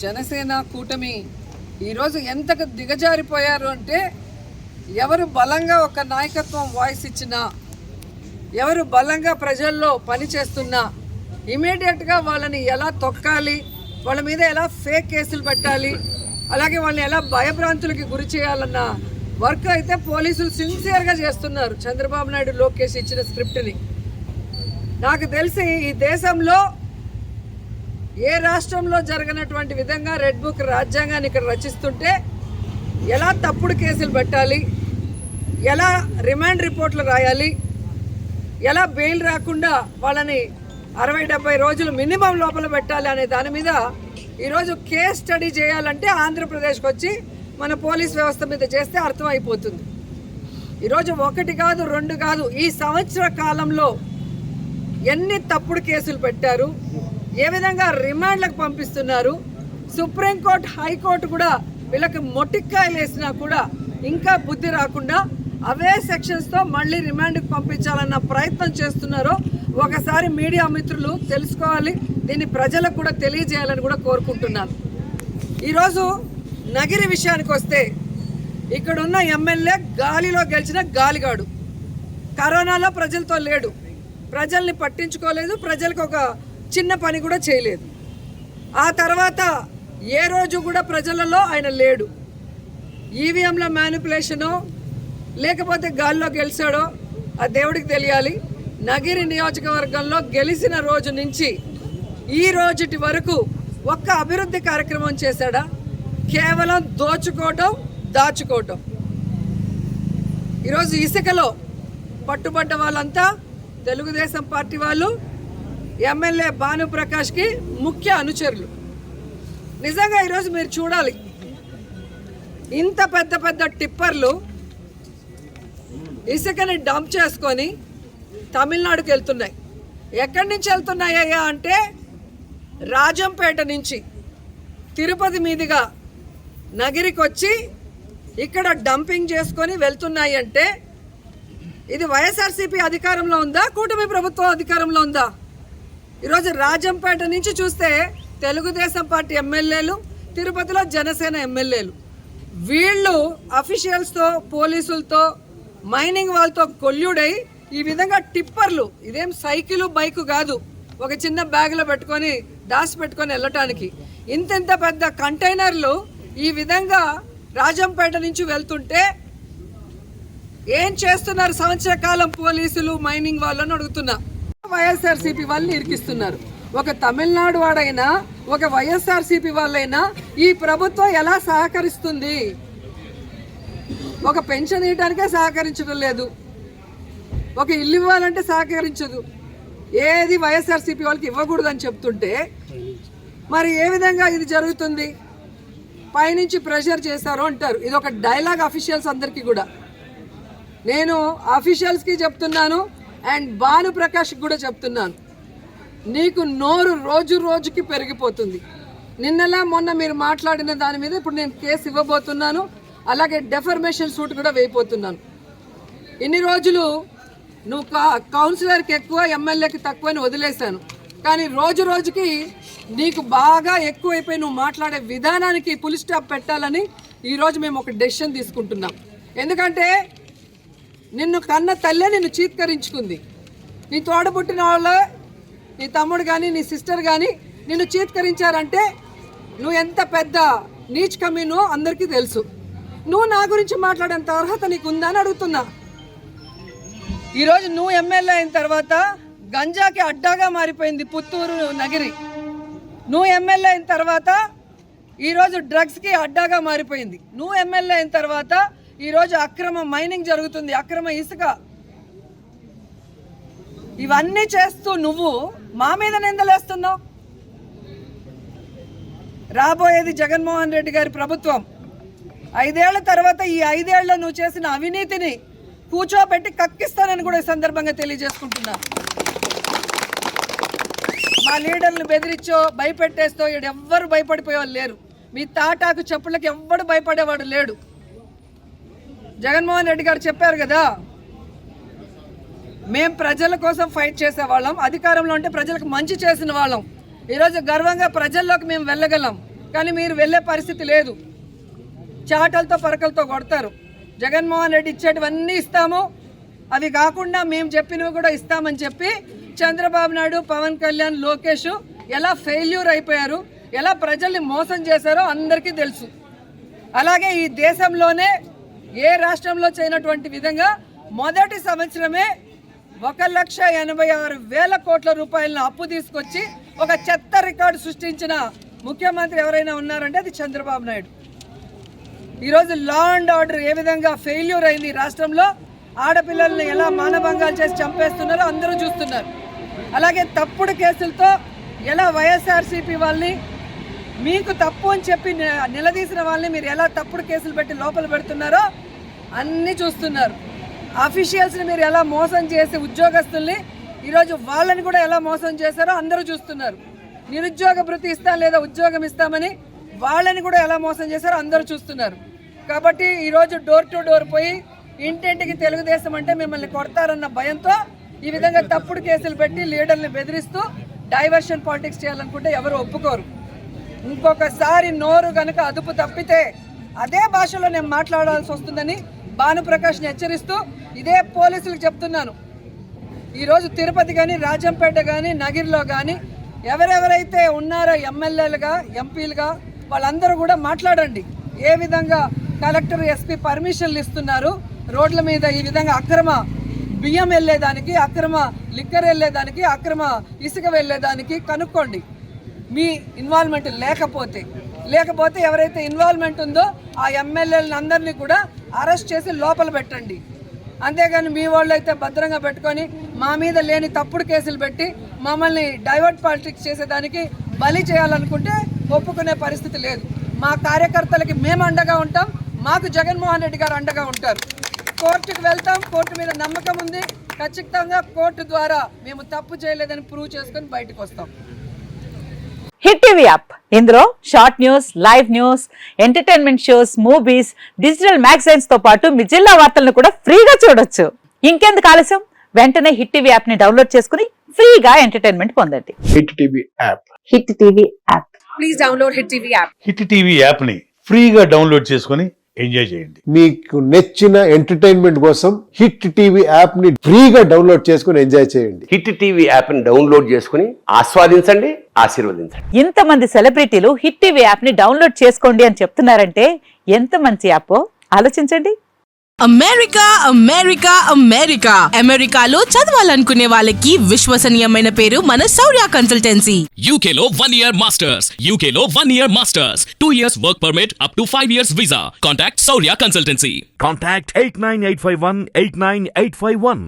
జనసేన కూటమి ఈరోజు ఎంతకు దిగజారిపోయారు అంటే, ఎవరు బలంగా ఒక నాయకత్వం వాయిస్ ఇచ్చినా, ఎవరు బలంగా ప్రజల్లో పనిచేస్తున్నా ఇమీడియట్గా వాళ్ళని ఎలా తొక్కాలి, వాళ్ళ మీద ఎలా ఫేక్ కేసులు పెట్టాలి, అలాగే వాళ్ళని ఎలా భయభ్రాంతులకి గురి చేయాలన్న వర్క్ అయితే పోలీసులు సిన్సియర్గా చేస్తున్నారు. చంద్రబాబు నాయుడు, లోకేష్ ఇచ్చిన స్క్రిప్ట్ని నాకు తెలిసి ఈ దేశంలో ఏ రాష్ట్రంలో జరగనటువంటి విధంగా రెడ్ బుక్ రాజ్యాంగాన్ని ఇక్కడ రచిస్తుంటే ఎలా తప్పుడు కేసులు పెట్టాలి, ఎలా రిమాండ్ రిపోర్ట్లు రాయాలి, ఎలా బెయిల్ రాకుండా వాళ్ళని 60-70 రోజులు మినిమం లోపల పెట్టాలి అనే దాని మీద ఈరోజు కేస్ స్టడీ చేయాలంటే ఆంధ్రప్రదేశ్కి వచ్చి మన పోలీస్ వ్యవస్థ మీద చేస్తే అర్థమైపోతుంది. ఈరోజు 1 కాదు 2 కాదు, ఈ సంవత్సర కాలంలో ఎన్ని తప్పుడు కేసులు పెట్టారు, ఏ విధంగా రిమాండ్లకు పంపిస్తున్నారు, సుప్రీంకోర్టు, హైకోర్టు కూడా వీళ్ళకి మొట్టికాయలు వేసినా కూడా ఇంకా బుద్ధి రాకుండా అవే సెక్షన్స్తో మళ్ళీ రిమాండ్కి పంపించాలన్న ప్రయత్నం చేస్తున్నారో ఒకసారి మీడియా మిత్రులు తెలుసుకోవాలి. దీన్ని ప్రజలకు కూడా తెలియజేయాలని కూడా కోరుకుంటున్నాను. ఈరోజు నగిరి విషయానికి వస్తే, ఇక్కడున్న ఎమ్మెల్యే గాలిలో గెలిచిన గాలిగాడు, కరోనాలో ప్రజలతో లేడు, ప్రజల్ని పట్టించుకోలేదు, ప్రజలకు ఒక చిన్న పని కూడా చేయలేదు. ఆ తర్వాత ఏ రోజు కూడా ప్రజలలో ఆయన లేడు. ఈవీఎంల మ్యానిపులేషనో లేకపోతే గాల్లో గెలిచాడో ఆ దేవుడికి తెలియాలి. నగిరి నియోజకవర్గంలో గెలిచిన రోజు నుంచి ఈ రోజుటి వరకు ఒక్క అభివృద్ధి కార్యక్రమం చేశాడా? కేవలం దోచుకోవటం, దాచుకోవటం. ఈరోజు ఇసుకలో పట్టుబడ్డ వాళ్ళంతా తెలుగుదేశం పార్టీ వాళ్ళు, ఎమ్మెల్యే భానుప్రకాష్కి ముఖ్య అనుచరులు. నిజంగా ఈరోజు మీరు చూడాలి, ఇంత పెద్ద పెద్ద టిప్పర్లు ఇసుకని డంప్ చేసుకొని తమిళనాడుకి వెళ్తున్నాయి. ఎక్కడి నుంచి వెళ్తున్నాయ్యా అంటే, రాజంపేట నుంచి తిరుపతి మీదుగా నగిరికి వచ్చి ఇక్కడ డంపింగ్ చేసుకొని వెళ్తున్నాయి అంటే, ఇది వైఎస్ఆర్సీపీ అధికారంలో ఉందా, కూటమి ప్రభుత్వం అధికారంలో ఉందా? ఈరోజు రాజంపేట నుంచి చూస్తే తెలుగుదేశం పార్టీ ఎమ్మెల్యేలు, తిరుపతిలో జనసేన ఎమ్మెల్యేలు, వీళ్ళు అఫీషియల్స్తో, పోలీసులతో, మైనింగ్ వాళ్ళతో కొల్లుడై ఈ విధంగా టిప్పర్లు, ఇదేం సైకిలు బైకు కాదు, ఒక చిన్న బ్యాగ్లో పెట్టుకొని దాచి పెట్టుకొని వెళ్ళటానికి, ఇంత పెద్ద కంటైనర్లు ఈ విధంగా రాజంపేట నుంచి వెళ్తుంటే ఏం చేస్తున్నారు సంవత్సర కాలం పోలీసులు, మైనింగ్ వాళ్ళని అడుగుతున్నా. వైఎస్ఆర్సీపీ వాళ్ళని ఇరికిస్తున్నారు. ఒక తమిళనాడు వాడైనా, ఒక వైఎస్ఆర్సీపీ వాళ్ళైనా ఈ ప్రభుత్వం ఎలా సహకరిస్తుంది? ఒక పెన్షన్ ఇవ్వడానికే సహకరించడం లేదు, ఒక ఇల్లు ఇవ్వాలంటే సహకరించదు, ఏది వైఎస్ఆర్సీపీ వాళ్ళకి ఇవ్వకూడదని చెప్తుంటే మరి ఏ విధంగా ఇది జరుగుతుంది? పైనుంచి ప్రెషర్ చేశారు అంటారు. ఇది ఒక డైలాగ్ అఫీషియల్స్ అందరికీ కూడా. నేను అఫీషియల్స్కి చెప్తున్నాను అండ్ భానుప్రకాష్కి కూడా చెప్తున్నాను, నీకు నోరు రోజు రోజుకి పెరిగిపోతుంది. నిన్నలా మొన్న మీరు మాట్లాడిన దాని మీద ఇప్పుడు నేను కేసు ఇవ్వబోతున్నాను, అలాగే డెఫర్మేషన్ సూట్ కూడా వేయబోతున్నాను. ఇన్ని రోజులు నువ్వు కౌన్సిలర్కి ఎక్కువ, ఎమ్మెల్యేకి తక్కువ అని వదిలేశాను, కానీ రోజు రోజుకి నీకు బాగా ఎక్కువైపోయి నువ్వు మాట్లాడే విధానానికి ఫుల్ స్టాప్ పెట్టాలని ఈరోజు మేము ఒక డెసిషన్ తీసుకుంటున్నాం. ఎందుకంటే నిన్ను కన్న తల్లే నిన్ను చీత్కరించుకుంది. నీ తోడబుట్టిన వాళ్ళే, నీ తమ్ముడు కానీ నీ సిస్టర్ కానీ నిన్ను చీత్కరించారంటే నువ్వు ఎంత పెద్ద నీచ్ కమీనో అందరికీ తెలుసు. నువ్వు నా గురించి మాట్లాడేంత అర్హత నీకు ఉందా అని అడుగుతున్నా. ఈరోజు నువ్వు ఎమ్మెల్యే అయిన తర్వాత గంజాకి అడ్డాగా మారిపోయింది పుత్తూరు నగిరి. నువ్వు ఎమ్మెల్యే అయిన తర్వాత ఈరోజు డ్రగ్స్కి అడ్డాగా మారిపోయింది. నువ్వు ఎమ్మెల్యే అయిన తర్వాత ఈరోజు అక్రమ మైనింగ్ జరుగుతుంది, అక్రమ ఇసుక, ఇవన్నీ చేస్తూ నువ్వు మా మీద నిందలేస్తున్నావు. రాబోయేది జగన్మోహన్ రెడ్డి గారి ప్రభుత్వం. 5 ఏళ్ల తర్వాత ఈ 5 ఏళ్లలో నువ్వు చేసిన అవినీతిని కూర్చోబెట్టి కక్కిస్తానని కూడా ఈ సందర్భంగా తెలియజేసుకుంటున్నా. మా లీడర్లు బెదిరించో, భయపెట్టేస్తో ఎవ్వరు భయపడిపోయేవాళ్ళు లేరు. మీ తాటాకు చెప్పులకి ఎవ్వడు భయపడేవాడు లేడు. జగన్మోహన్ రెడ్డి గారు చెప్పారు కదా, మేము ప్రజల కోసం ఫైట్ చేసేవాళ్ళం, అధికారంలో ఉంటే ప్రజలకు మంచి చేసిన వాళ్ళం. ఈరోజు గర్వంగా ప్రజల్లోకి మేము వెళ్ళగలం. కానీ మీరు వెళ్ళే పరిస్థితి లేదు. చాటలతో పరకలతో కొడతారు. జగన్మోహన్ రెడ్డి ఇచ్చేటివన్నీ ఇస్తాము, అవి కాకుండా మేము చెప్పినవి కూడా ఇస్తామని చెప్పి చంద్రబాబు నాయుడు, పవన్ కళ్యాణ్, లోకేష్ ఎలా ఫెయిల్యూర్ అయిపోయారు, ఎలా ప్రజల్ని మోసం చేశారో అందరికీ తెలుసు. అలాగే ఈ దేశంలోనే ఏ రాష్ట్రంలో చేయనటువంటి విధంగా మొదటి సంవత్సరమే 1,86,000 కోట్ల రూపాయలను అప్పు తీసుకొచ్చి ఒక చెత్త రికార్డు సృష్టించిన ముఖ్యమంత్రి ఎవరైనా ఉన్నారంటే అది చంద్రబాబు నాయుడు. ఈరోజు లా అండ్ ఆర్డర్ ఏ విధంగా ఫెయిల్యూర్ అయింది రాష్ట్రంలో, ఆడపిల్లల్ని ఎలా మానభంగాలు చేసి చంపేస్తున్నారో అందరూ చూస్తున్నారు. అలాగే తప్పుడు కేసులతో ఎలా వైఎస్ఆర్సీపీ వాళ్ళని, మీకు తప్పు అని చెప్పి నిలదీసిన వాళ్ళని మీరు ఎలా తప్పుడు కేసులు పెట్టి లోపల పెడుతున్నారో అన్నీ చూస్తున్నారు. అఫీషియల్స్ని మీరు ఎలా మోసం చేసి ఉద్యోగస్తుల్ని ఈరోజు వాళ్ళని కూడా ఎలా మోసం చేశారో అందరూ చూస్తున్నారు. నిరుద్యోగ భృతి ఇస్తాం లేదా ఉద్యోగం ఇస్తామని వాళ్ళని కూడా ఎలా మోసం చేశారో అందరూ చూస్తున్నారు. కాబట్టి ఈరోజు డోర్ టు డోర్ పోయి ఇంటింటికి తెలుగుదేశం అంటే మిమ్మల్ని కొడతారన్న భయంతో ఈ విధంగా తప్పుడు కేసులు పెట్టి లీడర్ని బెదిరిస్తూ డైవర్షన్ పాలిటిక్స్ చేయాలనుకుంటే ఎవరు ఒప్పుకోరు. ఇంకొకసారి నోరు గనక అదుపు తప్పితే అదే భాషలో నేను మాట్లాడాల్సి వస్తుందని భానుప్రకాష్ని హెచ్చరిస్తూ ఇదే పోలీసులకు చెప్తున్నాను. ఈరోజు తిరుపతి కానీ, రాజంపేట కానీ, నగిరిలో కానీ ఎవరెవరైతే ఉన్నారో ఎమ్మెల్యేలుగా, ఎంపీలుగా వాళ్ళందరూ కూడా మాట్లాడండి. ఏ విధంగా కలెక్టర్, ఎస్పీ పర్మిషన్లు ఇస్తున్నారు, రోడ్ల మీద ఈ విధంగా అక్రమ బియ్యం వెళ్ళేదానికి, అక్రమ లిక్కర్ వెళ్ళేదానికి, అక్రమ ఇసుక వెళ్ళేదానికి కనుక్కోండి. మీ ఇన్వాల్వ్మెంట్ లేకపోతే ఎవరైతే ఇన్వాల్వ్మెంట్ ఉందో ఆ ఎమ్మెల్యేలను అందరినీ కూడా అరెస్ట్ చేసి లోపల పెట్టండి. అంతేగాని మీ వాళ్ళు అయితే భద్రంగా పెట్టుకొని మా మీద లేని తప్పుడు కేసులు పెట్టి మమ్మల్ని డైవర్ట్ పాలిటిక్స్ చేసేదానికి బలి చేయాలనుకుంటే ఒప్పుకునే పరిస్థితి లేదు. మా కార్యకర్తలకి మేము అండగా ఉంటాం, మాకు జగన్మోహన్ రెడ్డి గారు అండగా ఉంటారు. కోర్టుకు వెళ్తాం, కోర్టు మీద నమ్మకం ఉంది, ఖచ్చితంగా కోర్టు ద్వారా మేము తప్పు చేయలేదని ప్రూవ్ చేసుకొని బయటకు వస్తాం. హిట్ టీవీ యాప్, ఇందులో short news, live news, entertainment shows, movies, digital magazines తో పాటు మీ జిల్లా వార్తలను కూడా ఫ్రీగా చూడొచ్చు. ఇంకెందుకు ఆలస్యం, వెంటనే హిట్ టీవీ యాప్ ని డౌన్లోడ్ చేసుకుని ఫ్రీగా ఎంటర్టైన్మెంట్ పొందండి. Hit TV app, hit TV app, please download hit TV app. Hit TV app ని ఫ్రీగా డౌన్లోడ్ చేసుకుని ఎంజాయ్ చేయండి. మీకు నచ్చిన ఎంటర్టైన్మెంట్ కోసం హిట్ టీవీ యాప్ ని ఫ్రీగా డౌన్లోడ్ చేసుకుని ఎంజాయ్ చేయండి. హిట్ టీవీ యాప్ ని డౌన్లోడ్ చేసుకుని ఆస్వాదించండి, ఆశీర్వదించండి. ఇంతమంది సెలబ్రిటీలు హిట్ టీవీ యాప్ ని డౌన్లోడ్ చేసుకోండి అని చెప్తున్నారంటే ఎంత మంచి యాప్ ఆలోచించండి. అమెరికా అమెరికాలో చదవాలనుకునే వాళ్ళకి విశ్వసనీయమైన పేరు మన శౌర్య కన్సల్టెన్సీ. UK లో 1 year masters, UK లో 1 year masters, 2 years work permit up to 5 years visa. Contact Saurya Consultancy. Contact 89851 89851.